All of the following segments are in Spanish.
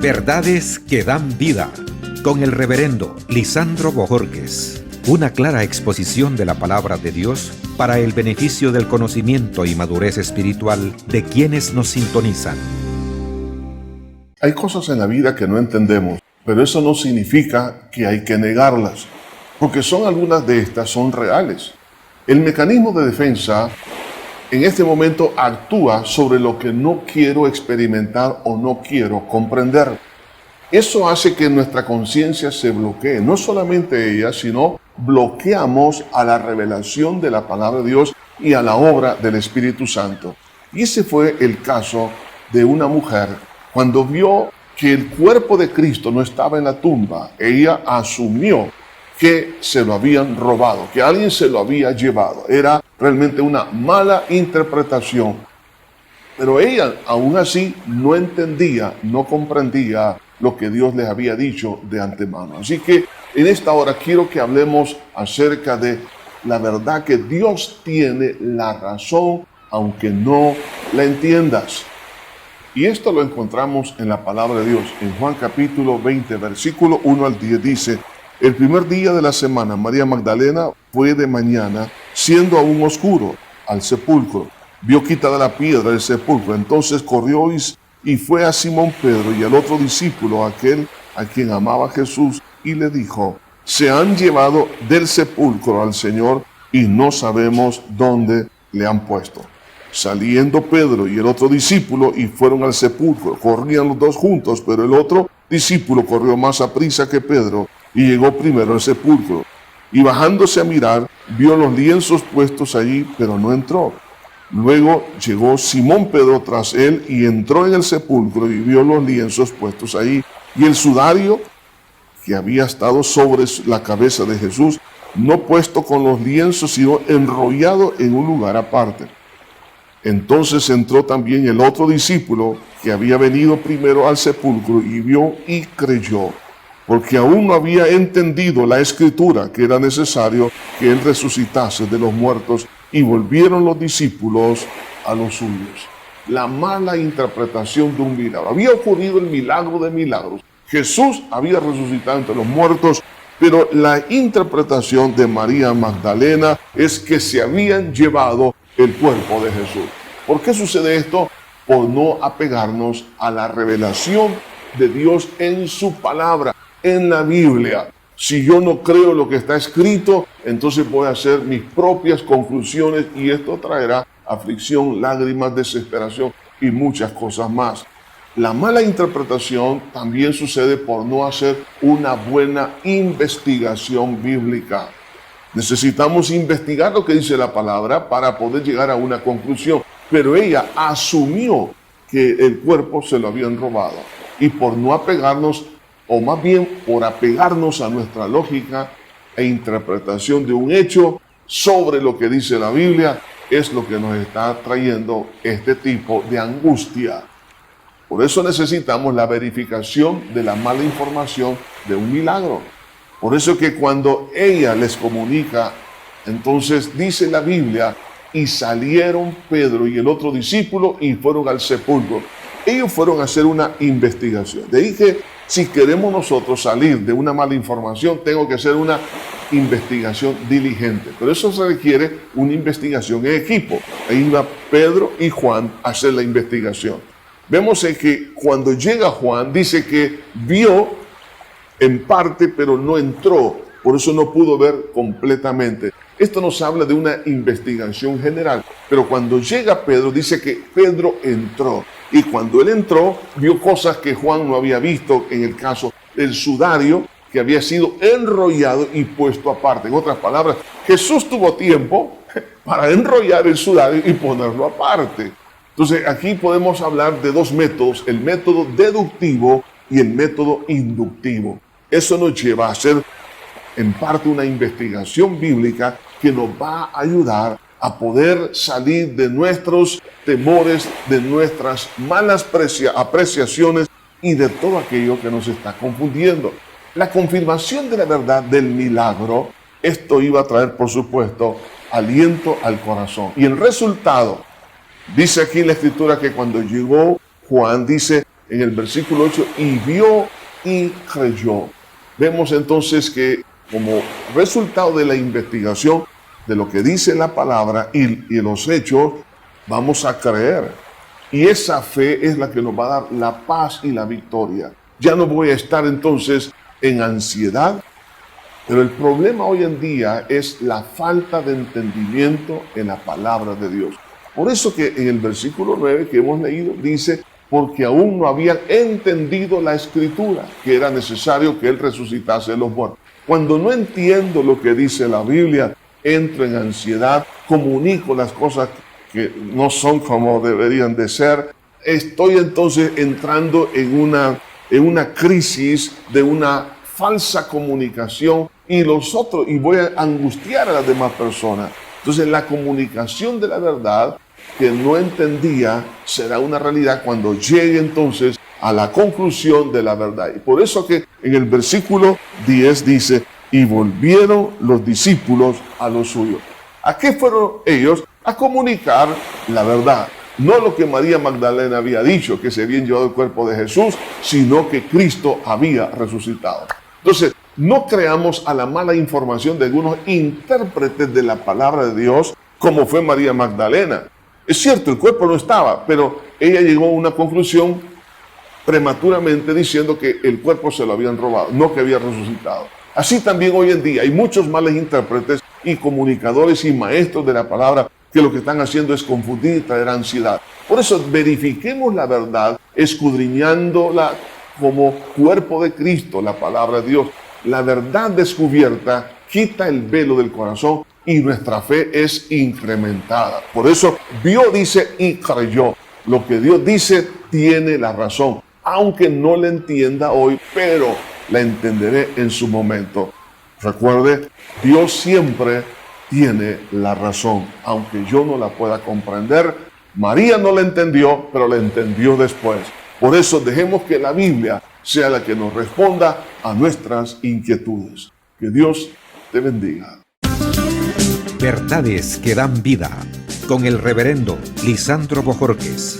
Verdades que dan vida, con el reverendo Lisandro Bojorquez. Una clara exposición de la palabra de Dios para el beneficio del conocimiento y madurez espiritual de quienes nos sintonizan. Hay cosas en la vida que no entendemos, pero eso no significa que hay que negarlas, porque algunas de estas son reales. El mecanismo de defensa en este momento actúa sobre lo que no quiero experimentar o no quiero comprender. Eso hace que nuestra conciencia se bloquee, no solamente ella, sino bloqueamos a la revelación de la palabra de Dios y a la obra del Espíritu Santo. Y ese fue el caso de una mujer cuando vio que el cuerpo de Cristo no estaba en la tumba. Ella asumió que se lo habían robado, que alguien se lo había llevado. Era realmente una mala interpretación. Pero ella aún así no entendía, no comprendía lo que Dios les había dicho de antemano. Así que en esta hora quiero que hablemos acerca de la verdad que Dios tiene la razón, aunque no la entiendas. Y esto lo encontramos en la palabra de Dios. En Juan capítulo 20, versículo 1 al 10 dice: el primer día de la semana, María Magdalena fue de mañana, siendo aún oscuro, al sepulcro. Vio quitada la piedra del sepulcro. Entonces corrió y fue a Simón Pedro y al otro discípulo, aquel a quien amaba Jesús, y le dijo: se han llevado del sepulcro al Señor y no sabemos dónde le han puesto. Saliendo Pedro y el otro discípulo y fueron al sepulcro. Corrían los dos juntos, pero el otro discípulo corrió más aprisa que Pedro y llegó primero al sepulcro. Y bajándose a mirar, vio los lienzos puestos allí, pero no entró. Luego llegó Simón Pedro tras él y entró en el sepulcro y vio los lienzos puestos allí y el sudario que había estado sobre la cabeza de Jesús, no puesto con los lienzos, sino enrollado en un lugar aparte. Entonces entró también el otro discípulo que había venido primero al sepulcro y vio y creyó, porque aún no había entendido la escritura que era necesario que él resucitase de los muertos, y volvieron los discípulos a los suyos. La mala interpretación de un milagro. Había ocurrido el milagro de milagros. Jesús había resucitado entre los muertos, pero la interpretación de María Magdalena es que se habían llevado el cuerpo de Jesús. ¿Por qué sucede esto? Por no apegarnos a la revelación de Dios en su palabra, en la Biblia. Si yo no creo lo que está escrito, entonces voy a hacer mis propias conclusiones y esto traerá aflicción, lágrimas, desesperación y muchas cosas más. La mala interpretación también sucede por no hacer una buena investigación bíblica. Necesitamos investigar lo que dice la palabra para poder llegar a una conclusión. Pero ella asumió que el cuerpo se lo habían robado. Y por no apegarnos, o más bien por apegarnos a nuestra lógica e interpretación de un hecho sobre lo que dice la Biblia, es lo que nos está trayendo este tipo de angustia. Por eso necesitamos la verificación de la mala información de un milagro. Por eso que cuando ella les comunica, entonces dice la Biblia, y salieron Pedro y el otro discípulo y fueron al sepulcro. Ellos fueron a hacer una investigación. De ahí que si queremos nosotros salir de una mala información, tengo que hacer una investigación diligente. Pero eso se requiere una investigación en equipo. Ahí va Pedro y Juan a hacer la investigación. Vemos que cuando llega Juan, dice que vio en parte, pero no entró. Por eso no pudo ver completamente. Esto nos habla de una investigación general. Pero cuando llega Pedro, dice que Pedro entró. Y cuando él entró, vio cosas que Juan no había visto, en el caso del sudario, que había sido enrollado y puesto aparte. En otras palabras, Jesús tuvo tiempo para enrollar el sudario y ponerlo aparte. Entonces, aquí podemos hablar de dos métodos, el método deductivo y el método inductivo. Eso nos lleva a hacer, en parte, una investigación bíblica que nos va a ayudar a poder salir de nuestros temores, de nuestras malas apreciaciones y de todo aquello que nos está confundiendo. La confirmación de la verdad del milagro, esto iba a traer, por supuesto, aliento al corazón. Y el resultado, dice aquí en la Escritura que cuando llegó Juan, dice, en el versículo 8, y vio y creyó. Vemos entonces que como resultado de la investigación de lo que dice la palabra y los hechos, vamos a creer. Y esa fe es la que nos va a dar la paz y la victoria. Ya no voy a estar entonces en ansiedad, pero el problema hoy en día es la falta de entendimiento en la palabra de Dios. Por eso que en el versículo 9 que hemos leído dice, porque aún no habían entendido la escritura, que era necesario que Él resucitase de los muertos. Cuando no entiendo lo que dice la Biblia, entro en ansiedad, comunico las cosas que no son como deberían de ser. Estoy entonces entrando en una crisis de una falsa comunicación y voy a angustiar a las demás personas. Entonces la comunicación de la verdad que no entendía será una realidad cuando llegue entonces a la conclusión de la verdad. Y por eso que en el versículo 10 dice, y volvieron los discípulos a lo suyo. ¿A qué fueron ellos? A comunicar la verdad. No lo que María Magdalena había dicho, que se había llevado el cuerpo de Jesús, sino que Cristo había resucitado. Entonces, no creamos a la mala información de algunos intérpretes de la palabra de Dios, como fue María Magdalena. Es cierto, el cuerpo no estaba, pero ella llegó a una conclusión prematuramente diciendo que el cuerpo se lo habían robado, no que había resucitado. Así también hoy en día hay muchos malos intérpretes y comunicadores y maestros de la palabra que lo que están haciendo es confundir y traer ansiedad. Por eso verifiquemos la verdad, escudriñándola como cuerpo de Cristo, la palabra de Dios. La verdad descubierta quita el velo del corazón y nuestra fe es incrementada. Por eso vio, dice, y creyó. Lo que Dios dice tiene la razón, aunque no la entienda hoy, pero la entenderé en su momento. Recuerde, Dios siempre tiene la razón, aunque yo no la pueda comprender. María no la entendió, pero la entendió después. Por eso dejemos que la Biblia sea la que nos responda a nuestras inquietudes. Que Dios te bendiga. Verdades que dan vida, con el reverendo Lisandro Bojorquez.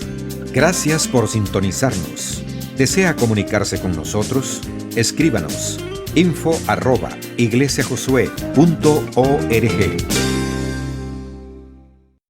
Gracias por sintonizarnos. ¿Desea comunicarse con nosotros? Escríbanos info@iglesiajosué.org.